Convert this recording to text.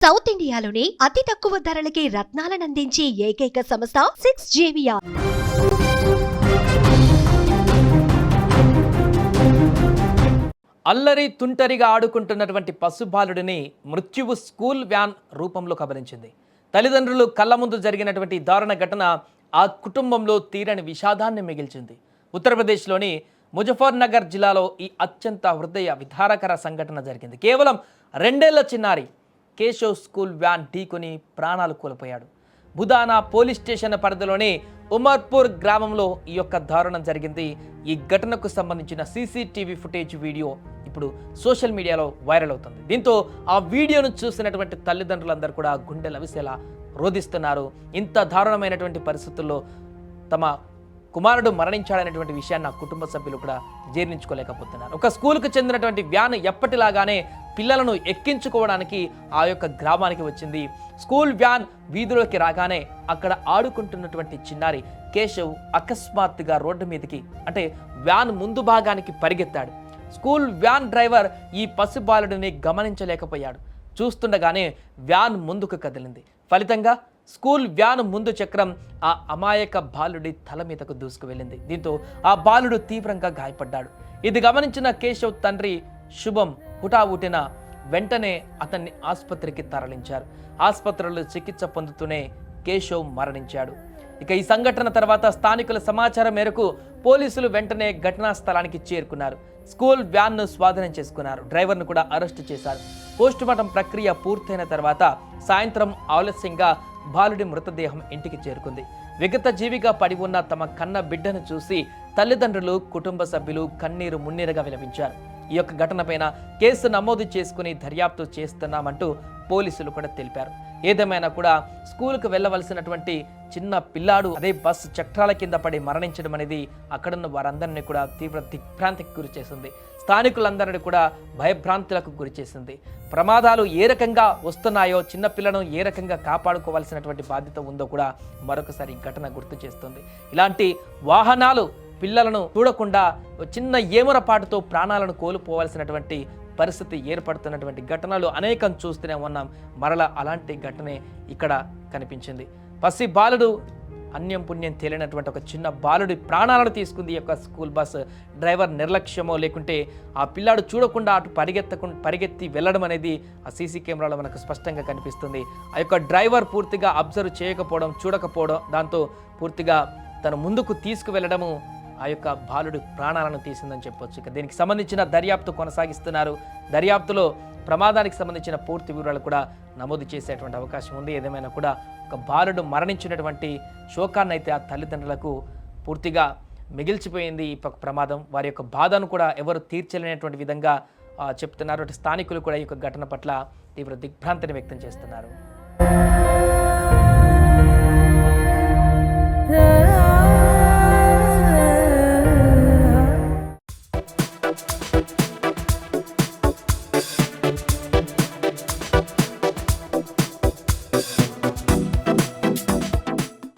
South ఇండియాలోని అతి తక్కువ ధరలకి రత్నాలనందించే ఏకైక సంస్థ 6JVR. అల్లరి తుంటరిగా ఆడుకుంటున్నటువంటి పసుబాలుడిని మృత్యువు స్కూల్ వ్యాన్ రూపంలో కబలించింది. తల్లిదండ్రులు కళ్ళ ముందు జరిగినటువంటి దారుణ ఘటన ఆ కుటుంబంలో తీరని విషాదాన్ని మిగిల్చింది. ఉత్తరప్రదేశ్లోని ముజఫర్నగర్ జిల్లాలో ఈ అత్యంత హృదయ విదారకర సంఘటన జరిగింది. కేవలం 2 ఏళ్ల చిన్నారి కేశవ్ స్కూల్ వ్యాన్ ఢీకొని ప్రాణాలు కోల్పోయాడు. బుదానా పోలీస్ స్టేషన్ పరిధిలోని ఉమర్పూర్ గ్రామంలో ఈ యొక్క దారుణం జరిగింది. ఈ ఘటనకు సంబంధించిన సీసీటీవీ ఫుటేజ్ వీడియో ఇప్పుడు సోషల్ మీడియాలో వైరల్ అవుతుంది. దీంతో ఆ వీడియోను చూసినటువంటి తల్లిదండ్రులందరూ కూడా గుండెలు అవిసేలా రోధిస్తున్నారు. ఇంత దారుణమైనటువంటి పరిస్థితుల్లో తమ కుమారుడు మరణించాడనేటువంటి విషయాన్ని ఆ కుటుంబ సభ్యులు కూడా జీర్ణించుకోలేకపోతున్నారు. ఒక స్కూల్కు చెందినటువంటి వ్యాన్ ఎప్పటిలాగానే పిల్లలను ఎక్కించుకోవడానికి ఆ యొక్క గ్రామానికి వచ్చింది. స్కూల్ వ్యాన్ వీధిలోకి రాగానే అక్కడ ఆడుకుంటున్నటువంటి చిన్నారి కేశవ్ అకస్మాత్తుగా రోడ్డు మీదకి అంటే వ్యాన్ ముందు భాగానికి పరిగెత్తాడు. స్కూల్ వ్యాన్ డ్రైవర్ ఈ పసిబాలుడిని గమనించలేకపోయాడు. చూస్తుండగానే వ్యాన్ ముందుకు కదిలింది. ఫలితంగా స్కూల్ వ్యాన్ ముందు చక్రం ఆ అమాయక బాలుడి తల మీదకు దూసుకు వెళ్ళింది. దీంతో ఆ బాలుడు తీవ్రంగా గాయపడ్డాడు. ఇది గమనించిన కేశవ్ తండ్రి శుభం హుటాహుటిన వెంటనే అతన్ని ఆసుపత్రికి తరలించారు. ఆసుపత్రిలో చికిత్స పొందుతూనే కేశవ్ మరణించాడు. ఇక ఈ సంఘటన తర్వాత స్థానికుల సమాచారం మేరకు పోలీసులు వెంటనే ఘటనా స్థలానికి చేరుకున్నారు. స్కూల్ వ్యాన్ను స్వాధీనం చేసుకున్నారు. డ్రైవర్ను కూడా అరెస్టు చేశారు. పోస్టుమార్టం ప్రక్రియ పూర్తయిన తర్వాత సాయంత్రం ఆలస్యంగా బాలుడి మృతదేహం ఇంటికి చేరుకుంది. విగత జీవిగా పడి ఉన్న తమ కన్న బిడ్డను చూసి తల్లిదండ్రులు, కుటుంబ సభ్యులు కన్నీరు మున్నీరుగా విలపించారు. ఈ యొక్క ఘటనపైన కేసు నమోదు చేసుకుని దర్యాప్తు చేస్తున్నామంటూ పోలీసులు కూడా తెలిపారు. ఏదేమైనా కూడా స్కూల్కు వెళ్ళవలసినటువంటి చిన్న పిల్లాడు అదే బస్సు చక్రాల కింద పడి మరణించడం అనేది అక్కడున్న వారందరినీ కూడా తీవ్ర దిగ్భ్రాంతికి గురి చేసింది. స్థానికులందరినీ కూడా భయభ్రాంతులకు గురి చేసింది. ప్రమాదాలు ఏ రకంగా వస్తున్నాయో, చిన్నపిల్లను ఏ రకంగా కాపాడుకోవాల్సినటువంటి బాధ్యత ఉందో కూడా మరొకసారి ఘటన గుర్తు చేస్తుంది. ఇలాంటి వాహనాలు పిల్లలను చూడకుండా చిన్న ఏమరపాటుతో ప్రాణాలను కోల్పోవాల్సినటువంటి పరిస్థితి ఏర్పడుతున్నటువంటి ఘటనలు అనేకం చూస్తూనే ఉన్నాం. మరలా అలాంటి ఘటనే ఇక్కడ కనిపించింది. పసి బాలుడు అన్యం పుణ్యం తేలినటువంటి ఒక చిన్న బాలుడి ప్రాణాలను తీసుకుంది. ఈ యొక్క స్కూల్ బస్ డ్రైవర్ నిర్లక్ష్యమో లేకుంటే ఆ పిల్లాడు చూడకుండా అటు పరిగెత్తి వెళ్ళడం అనేది ఆ సీసీ కెమెరాలో మనకు స్పష్టంగా కనిపిస్తుంది. ఆ యొక్క డ్రైవర్ పూర్తిగా అబ్జర్వ్ చేయకపోవడం, చూడకపోవడం, దాంతో పూర్తిగా తను ముందుకు తీసుకువెళ్ళడము ఆ యొక్క బాలుడి ప్రాణాలను తీసిందని చెప్పొచ్చు. ఇక దీనికి సంబంధించిన దర్యాప్తు కొనసాగిస్తున్నారు. దర్యాప్తులో ప్రమాదానికి సంబంధించిన పూర్తి వివరాలు కూడా నమోదు చేసేటువంటి అవకాశం ఉంది. ఏదేమైనా కూడా ఒక బాలుడు మరణించినటువంటి శోకాన్ని అయితే ఆ తల్లిదండ్రులకు పూర్తిగా మిగిల్చిపోయింది ఈ ప్రమాదం. వారి యొక్క బాధను కూడా ఎవరు తీర్చలేనటువంటి విధంగా చెప్తున్నారు. స్థానికులు కూడా ఈ యొక్క ఘటన పట్ల తీవ్ర దిగ్భ్రాంతిని వ్యక్తం చేస్తున్నారు.